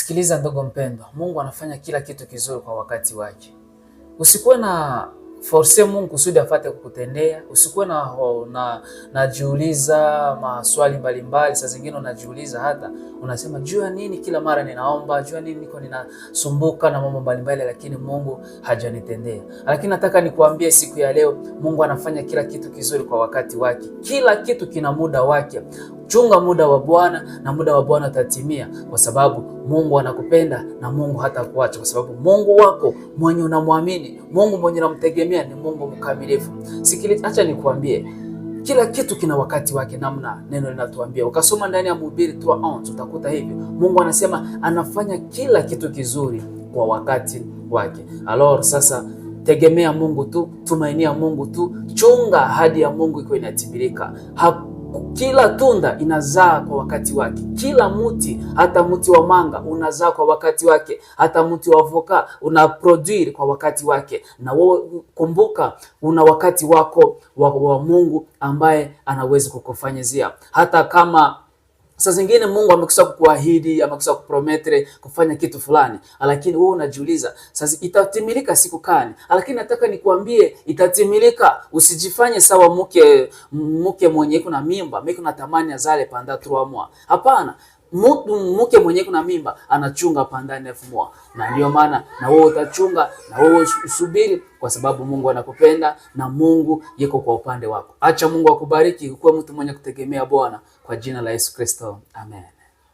Sikiliza ndogo mpendwa, Mungu anafanya kila kitu kizuri kwa wakati wake. Usikuwe na force Mungu kusudi afate kukutendea. Usikuwe najiuliza maswali mbalimbali. Saa zingine unajiuliza hata unasema jua nini kila mara ninaomba, jua nini niko ninasumbuka na mambo mbalimbali, lakini Mungu hajanitendea. Lakini nataka nikuambie siku ya leo, Mungu anafanya kila kitu kizuri kwa wakati wake. Kila kitu kina muda wake. Chunga muda wa Bwana na muda wa Bwana utatimia, kwa sababu Mungu anakupenda na Mungu hatakuacha, kwa sababu Mungu wako mwenye unamwamini, Mungu mwenye unamtegemea ni Mungu mkamilifu. Sikiliza, acha nikuambie, kila kitu kina wakati wake, namna neno linatuambia. Ukasoma ndani ya Mhubiri 3:11 utakuta hivyo. Mungu anasema anafanya kila kitu kizuri kwa wakati wake. Alors sasa tegemea Mungu tu, tumainia Mungu tu, chunga ahadi ya Mungu iko inatimilika. Kila tunda inazaa kwa wakati wake. Kila mti, hata mti wa manga unazaa kwa wakati wake. Hata mti wa avoka unaproduce kwa wakati wake. Na wewe kumbuka, una wakati wako wa Mungu ambaye anaweza kukufanyizia. Hata kama saa zingine Mungu amekusa kukuahidi, amekusa kuprometre kufanya kitu fulani, lakini wewe unajiuliza sasa itatimilika siku gani? Lakini nataka nikuambie itatimilika. Usijifanye sawa mke mwenye kuna mimba, mimi kuna tamani azale panda 3 mois. Hapana. Mke mwenye kuna mimba anachunga panda 9 mois. Na ndio maana na wewe utachunga, na wewe usubiri, kwa sababu Mungu anakupenda na Mungu yuko kwa upande wako. Acha Mungu akubariki, ukuwe mtu mwenye kutegemea Bwana, kwa jina la Yesu Kristo. Amen.